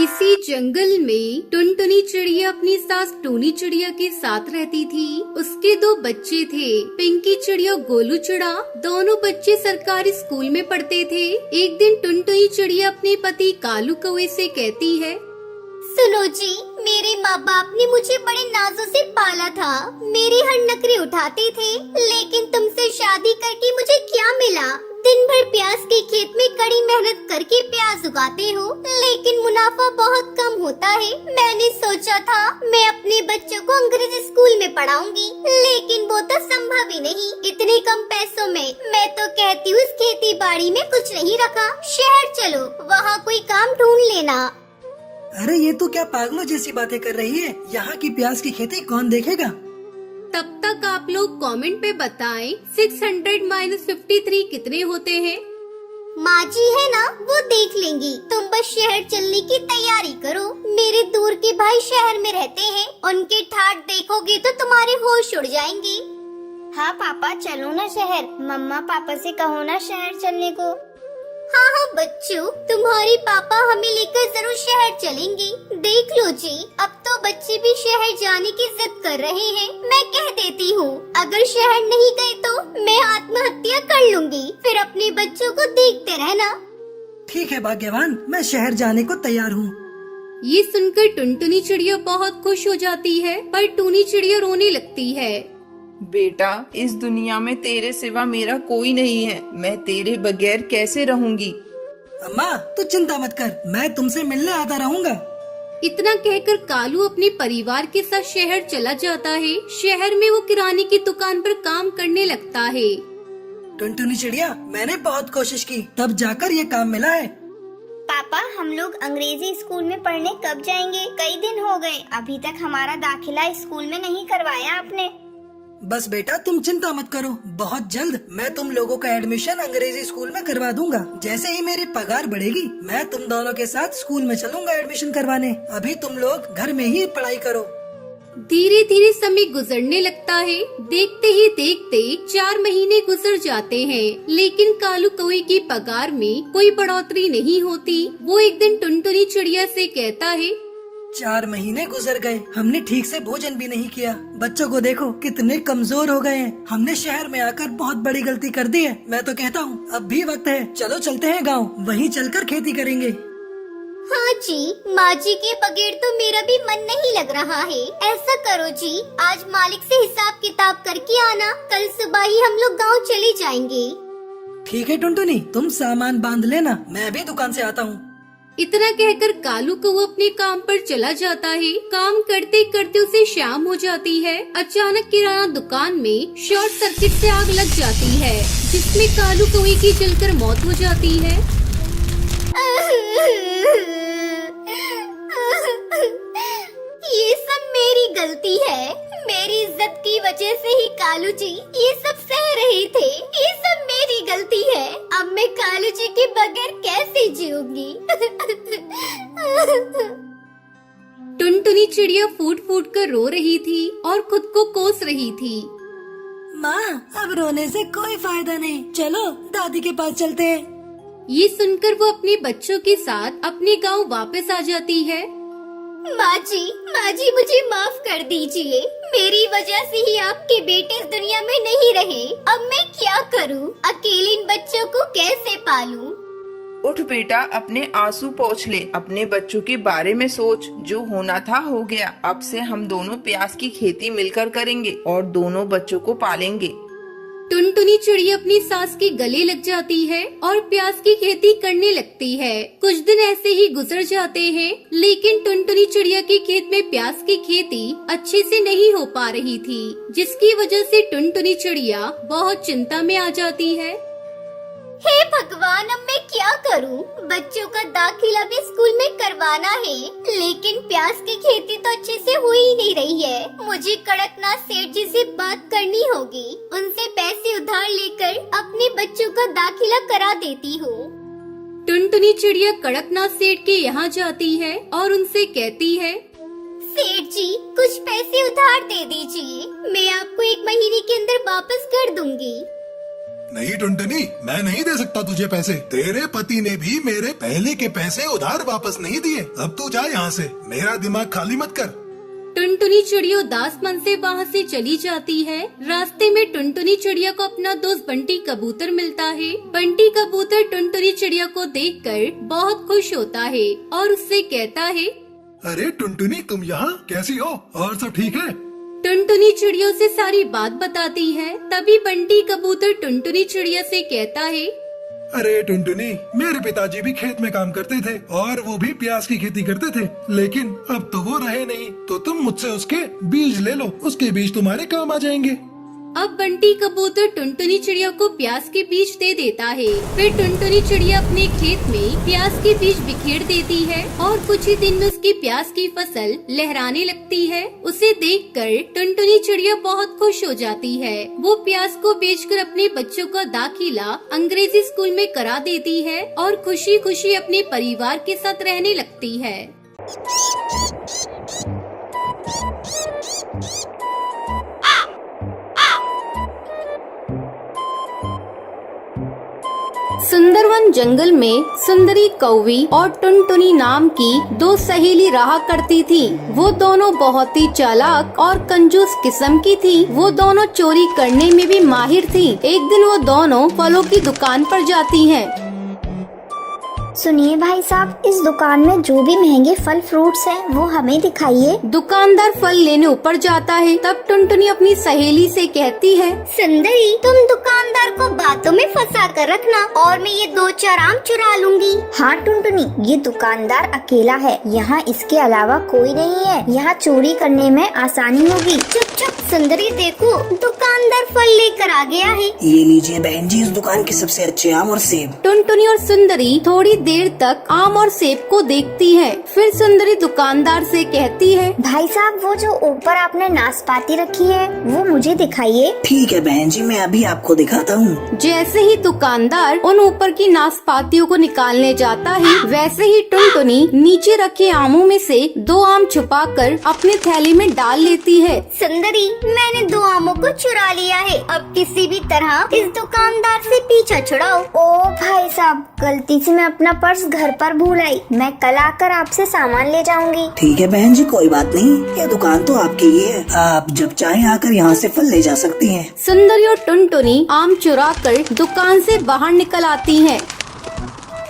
किसी जंगल में टुनटुनी चिड़िया अपनी सास टूनी चिड़िया के साथ रहती थी। उसके दो बच्चे थे, पिंकी चिड़िया, गोलू चिड़ा। दोनों बच्चे सरकारी स्कूल में पढ़ते थे। एक दिन टुनटुनी चिड़िया अपने पति कालू कौवे से कहती है, सुनो जी, मेरे माँ बाप ने मुझे बड़े नाजों से पाला था। मेरी हर नखरे उठाते थे, लेकिन तुमसे शादी करके मुझे क्या मिला? दिन भर प्याज के खेत में कड़ी मेहनत करके प्याज उगाते हो, लेकिन मुनाफा बहुत कम होता है। मैंने सोचा था मैं अपने बच्चों को अंग्रेजी स्कूल में पढ़ाऊंगी, लेकिन वो तो संभव ही नहीं। इतने कम पैसों में मैं तो कहती हूँ इस खेती बाड़ी में कुछ नहीं रखा। शहर चलो, वहाँ कोई काम ढूंढ लेना। अरे ये तो क्या पागलों जैसी बातें कर रही है। यहाँ की प्याज की खेती कौन देखेगा? तब तक आप लोग कमेंट पे बताएं 600 - 53 कितने होते हैं। माँ जी है ना, वो देख लेंगी। तुम बस शहर चलने की तैयारी करो। मेरे दूर के भाई शहर में रहते हैं, उनके ठाट देखोगे तो तुम्हारे होश उड़ जाएंगे। हाँ पापा, चलो ना शहर। मम्मा पापा से कहो ना शहर चलने को। हाँ हाँ बच्चों, तुम्हारे पापा हमें लेकर जरूर शहर चलेंगे। देख लो जी, अब तो बच्चे भी शहर जाने की जिद कर रहे हैं। मैं कह देती हूँ, अगर शहर नहीं गए तो मैं आत्महत्या कर लूंगी। फिर अपने बच्चों को देखते रहना। ठीक है भाग्यवान, मैं शहर जाने को तैयार हूँ। ये सुनकर टुनटुनी चिड़िया बहुत खुश हो जाती है, पर टूनी चिड़िया रोने लगती है। बेटा, इस दुनिया में तेरे सिवा मेरा कोई नहीं है। मैं तेरे बगैर कैसे रहूंगी? अम्मा तू चिंता मत कर, मैं तुमसे मिलने आता रहूंगा। इतना कहकर कालू अपने परिवार के साथ शहर चला जाता है। शहर में वो किराने की दुकान पर काम करने लगता है। टुनटुनी चिड़िया, मैंने बहुत कोशिश की, तब जाकर ये काम मिला है। पापा, हम लोग अंग्रेजी स्कूल में पढ़ने कब जाएंगे? कई दिन हो गए, अभी तक हमारा दाखिला स्कूल में नहीं करवाया आपने। बस बेटा तुम चिंता मत करो, बहुत जल्द मैं तुम लोगों का एडमिशन अंग्रेजी स्कूल में करवा दूंगा। जैसे ही मेरी पगार बढ़ेगी, मैं तुम दोनों के साथ स्कूल में चलूंगा एडमिशन करवाने। अभी तुम लोग घर में ही पढ़ाई करो। धीरे धीरे समय गुजरने लगता है। देखते ही देखते 4 महीने गुजर जाते हैं, लेकिन कालू कौवे की पगार में कोई बढ़ोतरी नहीं होती। वो एक दिन टुनटुनी चिड़िया से कहता है, 4 महीने गुजर गए, हमने ठीक से भोजन भी नहीं किया। बच्चों को देखो कितने कमजोर हो गए हैं। हमने शहर में आकर बहुत बड़ी गलती कर दी है। मैं तो कहता हूँ अब भी वक्त है, चलो चलते हैं गांव, वहीं चलकर खेती करेंगे। हाँ जी, माँ जी के बगैर तो मेरा भी मन नहीं लग रहा है। ऐसा करो जी, आज मालिक से हिसाब किताब करके आना। कल सुबह ही हम लोग गाँव चले जाएंगे। ठीक है टुनटुनी, तुम सामान बांध लेना, मैं भी दुकान से आता हूँ। इतना कहकर कालू को वो अपने काम पर चला जाता है। काम करते करते उसे शाम हो जाती है। अचानक किराना दुकान में शॉर्ट सर्किट से आग लग जाती है, जिसमें कालू कौवे की जलकर मौत हो जाती है। ये सब मेरी गलती है। मेरी इज्जत की वजह से ही कालू जी ये सब सह रहे थे। ये सब मेरी गलती है। अब मैं कालू जी के बगैर कैसे जीऊंगी? टुनटुनी चिड़िया फूट फूट कर रो रही थी और खुद को कोस रही थी। माँ, अब रोने से कोई फायदा नहीं, चलो दादी के पास चलते हैं। ये सुनकर वो अपने बच्चों के साथ अपने गांव वापस आ जाती है। माँ जी मुझे माफ कर दीजिए। मेरी वजह से ही आपके बेटे इस दुनिया में नहीं रहे। अब मैं क्या करूँ? अकेले इन बच्चों को कैसे पालूं? उठ बेटा, अपने आंसू पोंछ ले। अपने बच्चों के बारे में सोच। जो होना था हो गया। अब से हम दोनों प्याज की खेती मिलकर करेंगे और दोनों बच्चों को पालेंगे। टुनटुनी चिड़िया अपनी सास के गले लग जाती है और प्याज की खेती करने लगती है। कुछ दिन ऐसे ही गुजर जाते हैं, लेकिन टुनटुनी चिड़िया के खेत में प्याज की खेती अच्छे से नहीं हो पा रही थी, जिसकी वजह से टुनटुनी चिड़िया बहुत चिंता में आ जाती है। हे भगवान, अब मैं क्या करूं? बच्चों का दाखिला भी स्कूल में करवाना है, लेकिन प्याज की खेती तो अच्छे से हो ही नहीं रही है। मुझे कड़कनाथ सेठ जी से बात करनी होगी। उनसे पैसे उधार लेकर अपने बच्चों का दाखिला करा देती हूँ। टुनटुनी चिड़िया कड़कनाथ सेठ के यहाँ जाती है और उनसे कहती है, सेठ जी, कुछ पैसे उधार दे दीजिए। मैं आपको 1 महीने के अंदर वापस कर दूंगी। नहीं टुनटुनी, मैं नहीं दे सकता तुझे पैसे। तेरे पति ने भी मेरे पहले के पैसे उधार वापस नहीं दिए। अब तू जा यहाँ से, मेरा दिमाग खाली मत कर। टुनटुनी चिड़िया उदास मन से वहाँ से चली जाती है। रास्ते में टुनटुनी चिड़िया को अपना दोस्त बंटी कबूतर मिलता है। बंटी कबूतर टुनटुनी चिड़िया को देखकर बहुत खुश होता है और उससे कहता है, अरे टुनटुनी, तुम यहाँ कैसी हो और सब ठीक है? टुनटुनी चिड़िया से सारी बात बताती है। तभी बंटी कबूतर टुनटुनी चिड़िया से कहता है, अरे टुनटुनी, मेरे पिताजी भी खेत में काम करते थे और वो भी प्याज की खेती करते थे, लेकिन अब तो वो रहे नहीं, तो तुम मुझसे उसके बीज ले लो, उसके बीज तुम्हारे काम आ जाएंगे। अब बंटी कबूतर टुनटुनी चिड़िया को प्याज के बीज दे देता है। फिर टुनटुनी चिड़िया अपने खेत में प्याज के बीज बिखेर देती है और कुछ ही दिन में उसकी प्याज की फसल लहराने लगती है। उसे देखकर टुनटुनी चिड़िया बहुत खुश हो जाती है। वो प्याज को बेचकर अपने बच्चों का दाखिला अंग्रेजी स्कूल में करा देती है और खुशी खुशी अपने परिवार के साथ रहने लगती है। सुंदरवन जंगल में सुंदरी कौवी और टुनटुनी नाम की दो सहेली रहा करती थी। वो दोनों बहुत ही चालाक और कंजूस किस्म की थी। वो दोनों चोरी करने में भी माहिर थी। एक दिन वो दोनों फलों की दुकान पर जाती हैं। सुनिए भाई साहब, इस दुकान में जो भी महंगे फल फ्रूट्स हैं वो हमें दिखाइए। दुकानदार फल लेने ऊपर जाता है। तब टुनटुनी अपनी सहेली से कहती है, सुंदरी, तुम दुकानदार को बातों में फंसा कर रखना और मैं ये 2-4 आम चुरा लूंगी। हाँ टुनटुनी, ये दुकानदार अकेला है, यहाँ इसके अलावा कोई नहीं है। यहाँ चोरी करने में आसानी होगी। चुप चुप सुंदरी, देखो दुकानदार फल लेकर आ गया है। ये लीजिए बहन जी, इस दुकान के सबसे अच्छे आम और सेब। टुनटुनी और सुंदरी थोड़ी देर तक आम और सेब को देखती है। फिर सुंदरी दुकानदार से कहती है, भाई साहब, वो जो ऊपर आपने नाशपाती रखी है वो मुझे दिखाइए। ठीक है बहन जी, मैं अभी आपको दिखाता हूँ। जैसे ही दुकानदार उन ऊपर की नाशपातियों को निकालने जाता है, वैसे ही टुनटुनी नीचे रखे आमों में से 2 आम छुपाकर अपने थैली में डाल लेती है। सुंदरी, मैंने 2 आमों को चुरा लिया है। अब किसी भी तरह इस दुकानदार से पीछा छुड़ाओ। ओ भाई साहब, गलती से मैं अपना पर्स घर पर भूल आई। मैं कल आकर आपसे सामान ले जाऊंगी। ठीक है बहन जी, कोई बात नहीं, ये दुकान तो आपकी ही है। आप जब चाहे आकर यहाँ से फल ले जा सकती हैं। सुंदरी और टुनटुनी आम चुराकर दुकान से बाहर निकल आती हैं।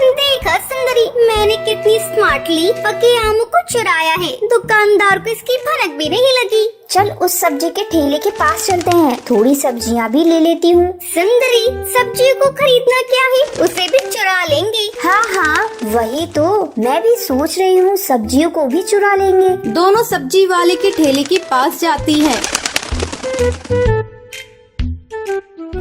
देखा सुंदरी, मैंने कितनी स्मार्टली पके आमों को चुराया है। दुकानदार को इसकी भनक भी नहीं लगी। चल उस सब्जी के ठेले के पास चलते हैं, थोड़ी सब्जियां भी ले लेती हूँ। सुंदरी, सब्जियों को खरीदना क्या है, उसे भी चुरा लेंगे। हाँ हाँ, वही तो मैं भी सोच रही हूँ, सब्जियों को भी चुरा लेंगे। दोनों सब्जी वाले के ठेले के पास जाती हैं।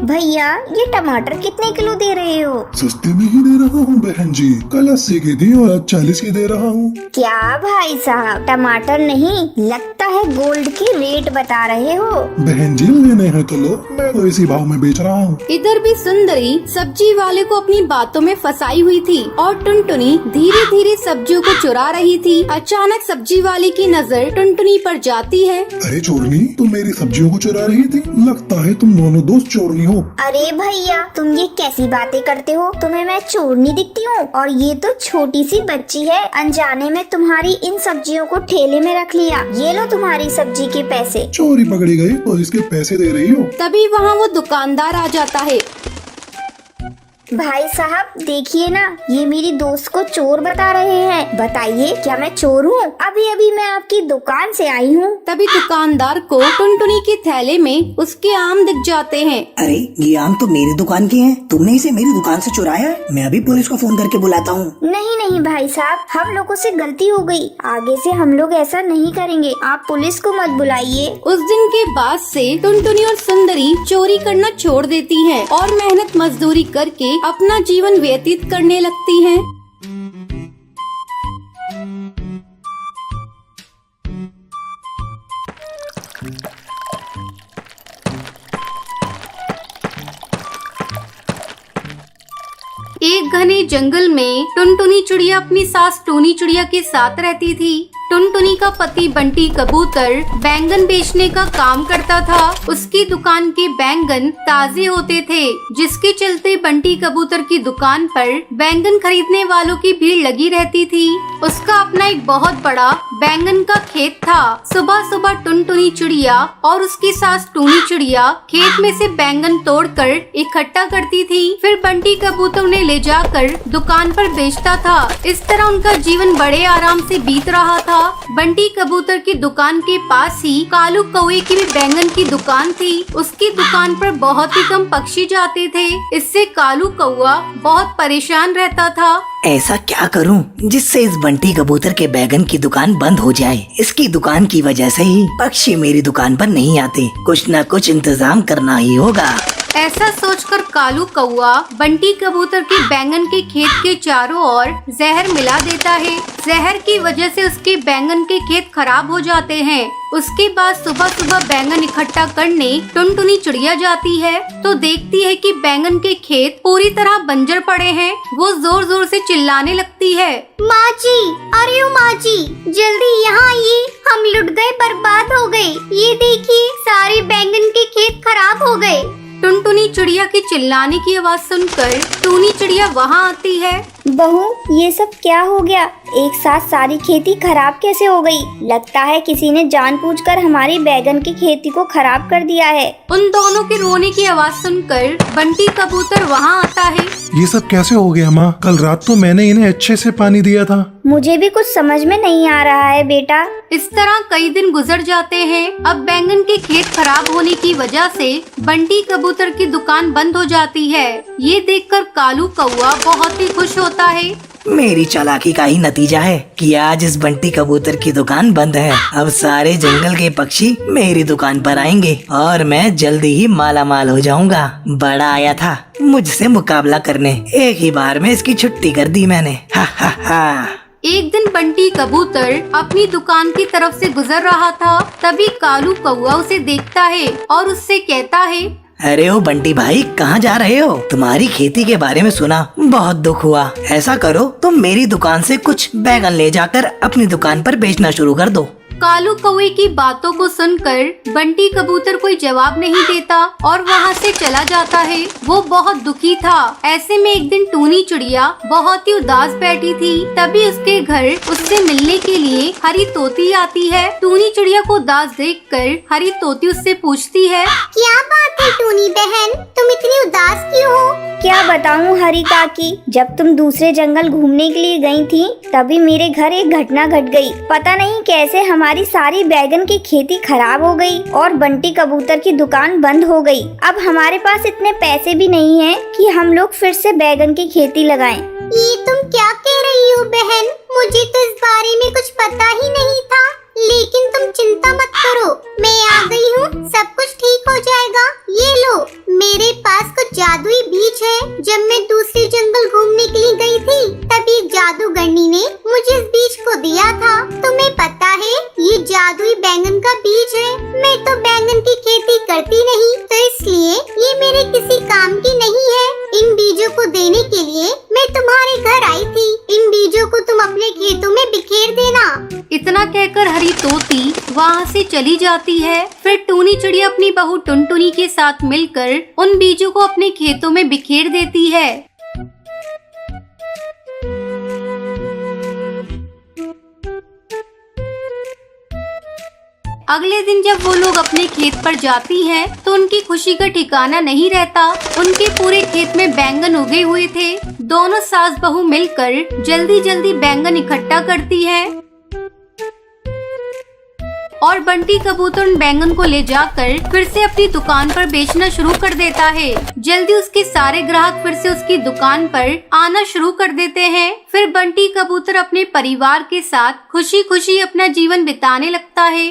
भैया, ये टमाटर कितने किलो दे रहे हो? सस्ते में ही दे रहा हूँ बहन जी, कल 80 की थी और आज 40 की दे रहा हूँ। क्या भाई साहब, टमाटर नहीं, लगता है गोल्ड की रेट बता रहे हो। बहन जी, लेने हैं तो लो, मैं तो इसी भाव में बेच रहा हूँ। इधर भी सुंदरी सब्जी वाले को अपनी बातों में फंसाई हुई थी और टुनटुनी धीरे धीरे सब्जियों को चुरा रही थी। अचानक सब्जी वाले की नजर टुनटुनी पर जाती है। अरे चोरनी, तुम मेरी सब्जियों को चुरा रही थी? लगता है तुम दोनों दोस्त चोरनी हो। अरे भैया, तुम ये कैसी बातें करते हो? तुम्हें मैं चोरनी दिखती हूँ? और ये तो छोटी सी बच्ची है। अनजाने में तुम्हारी इन सब्जियों को ठेले में रख लिया। ये लो तुम्हारी सब्जी के पैसे। चोरी पकड़ी गई और इसके पैसे दे रही हो। तभी वहाँ वो दुकानदार आ जाता है। भाई साहब, देखिए ना, ये मेरी दोस्त को चोर बता रहे हैं। बताइए, क्या मैं चोर हूँ? अभी अभी मैं आपकी दुकान से आई हूँ। तभी दुकानदार को टुनटुनी के थैले में उसके आम दिख जाते हैं। अरे, ये आम तो मेरी दुकान के हैं। तुमने इसे मेरी दुकान से चुराया है? मैं अभी पुलिस को फोन करके बुलाता हूँ। नहीं नहीं भाई साहब, हम लोगों से गलती हो गई। आगे से हम लोग ऐसा नहीं करेंगे। आप पुलिस को मत बुलाइए। उस दिन के बाद से टुनटुनी और सुंदरी चोरी करना छोड़ देती हैं और मेहनत मजदूरी करके अपना जीवन व्यतीत करने लगती हैं। एक घने जंगल में टुनटुनी चिड़िया अपनी सास टूनी चिड़िया के साथ रहती थी। टुनटुनी का पति बंटी कबूतर बैंगन बेचने का काम करता था। उसकी दुकान के बैंगन ताजे होते थे, जिसके चलते बंटी कबूतर की दुकान पर बैंगन खरीदने वालों की भीड़ लगी रहती थी। उसका अपना एक बहुत बड़ा बैंगन का खेत था। सुबह सुबह टुनटुनी चिड़िया और उसकी सास टूनी चिड़िया खेत में से बैंगन तोड़कर इकट्ठा करती थी, फिर बंटी कबूतर उन्हें ले जाकर दुकान पर बेचता था। इस तरह उनका जीवन बड़े आराम से बीत रहा था। बंटी कबूतर की दुकान के पास ही कालू कौवे की भी बैंगन की दुकान थी। उसकी दुकान पर बहुत ही कम पक्षी जाते थे, इससे कालू कौवा बहुत परेशान रहता था। ऐसा क्या करूं जिससे इस बंटी कबूतर के बैगन की दुकान बंद हो जाए। इसकी दुकान की वजह से ही पक्षी मेरी दुकान पर नहीं आते। कुछ न कुछ इंतजाम करना ही होगा। ऐसा सोचकर कालू कौवा बंटी कबूतर के बैंगन के खेत के चारों ओर जहर मिला देता है। जहर की वजह से उसके बैंगन के खेत खराब हो जाते हैं। उसके बाद सुबह सुबह बैंगन इकट्ठा करने टुनटुनी चिड़िया जाती है तो देखती है कि बैंगन के खेत पूरी तरह बंजर पड़े हैं। वो जोर जोर से चिल्लाने लगती है, माँ जी, अरे ओ माँ जी, जल्दी यहाँ आइए, हम लुट गए, बर्बाद हो गए। ये देखिए, सारे बैंगन के खेत खराब हो गए। टुनटुनी चिड़िया के चिल्लाने की आवाज सुनकर टूनी चिड़िया वहाँ आती है। बहू, ये सब क्या हो गया? एक साथ सारी खेती खराब कैसे हो गई? लगता है किसी ने जानबूझकर हमारी बैगन की खेती को खराब कर दिया है। उन दोनों के रोने की आवाज सुनकर बंटी कबूतर वहाँ आता है। ये सब कैसे हो गया माँ? कल रात तो मैंने इन्हें अच्छे से पानी दिया था। मुझे भी कुछ समझ में नहीं आ रहा है बेटा। इस तरह कई दिन गुजर जाते हैं। अब बैंगन के खेत खराब होने की वजह से बंटी कबूतर की दुकान बंद हो जाती है। ये देखकर कालू कौवा बहुत ही खुश होता है। मेरी चालाकी का ही नतीजा है कि आज इस बंटी कबूतर की दुकान बंद है। अब सारे जंगल के पक्षी मेरी दुकान पर आएंगे और मैं जल्दी ही माला माल हो जाऊंगा। बड़ा आया था मुझसे मुकाबला करने, एक ही बार में इसकी छुट्टी कर दी मैंने। हा हा हा। एक दिन बंटी कबूतर अपनी दुकान की तरफ से गुजर रहा था, तभी कालू कौवा उसे देखता है और उससे कहता है, अरे ओ बंटी भाई, कहाँ जा रहे हो? तुम्हारी खेती के बारे में सुना, बहुत दुख हुआ। ऐसा करो, तुम मेरी दुकान से कुछ बैगन ले जाकर अपनी दुकान पर बेचना शुरू कर दो। कालू कौवे की बातों को सुनकर बंटी कबूतर कोई जवाब नहीं देता और वहाँ से चला जाता है। वो बहुत दुखी था। ऐसे में एक दिन टूनी चिड़िया बहुत ही उदास बैठी थी, तभी उसके घर उससे मिलने के लिए हरी तोती आती है। टूनी चिड़िया को उदास देखकर हरी तोती उससे पूछती है, क्या बात है टूनी बहन, तुम इतनी उदास क्यों हो? क्या बताऊं हरी काकी, जब तुम दूसरे जंगल घूमने के लिए गई थी तभी मेरे घर एक घटना घट गई। पता नहीं कैसे हमारी सारी बैगन की खेती खराब हो गई और बंटी कबूतर की दुकान बंद हो गई। अब हमारे पास इतने पैसे भी नहीं हैं कि हम लोग फिर से बैगन की खेती लगाएं। ये तुम क्या कह रही हो बहन? मुझे तो इस बारे में कुछ पता ही नहीं था। लेकिन तुम चिंता मत करो, मैं आ गई हूँ, सब कुछ ठीक हो जाएगा। ये लो, मेरे पास कुछ जादुई बीज है। जब मैं दूसरे जंगल घूमने के लिए गई थी तभी एक जादूगरनी ने मुझे इस बीज को दिया था। तुम्हें पता है, ये जादुई बैंगन का बीज है। मैं तो बैंगन की खेती करती नहीं, तो इसलिए ये मेरे किसी काम की नहीं है। इन बीजों को देने के लिए मैं तुम्हारे घर आई थी। इन बीजों को तुम अपने खेतों में बिखेर देना। इतना कहकर हरी तोती वहाँ से चली जाती है। फिर टूनी चिड़िया अपनी बहू टुनटुनी के साथ मिलकर उन बीजों को अपने खेतों में बिखेर देती है। अगले दिन जब वो लोग अपने खेत पर जाती हैं, तो उनकी खुशी का ठिकाना नहीं रहता। उनके पूरे खेत में बैंगन उगे हुए थे। दोनों सास बहू मिलकर जल्दी जल्दी बैंगन इकट्ठा करती है और बंटी कबूतर उन बैंगन को ले जाकर फिर से अपनी दुकान पर बेचना शुरू कर देता है। जल्दी उसके सारे ग्राहक फिर से उसकी दुकान पर आना शुरू कर देते हैं। फिर बंटी कबूतर अपने परिवार के साथ खुशी खुशी अपना जीवन बिताने लगता है।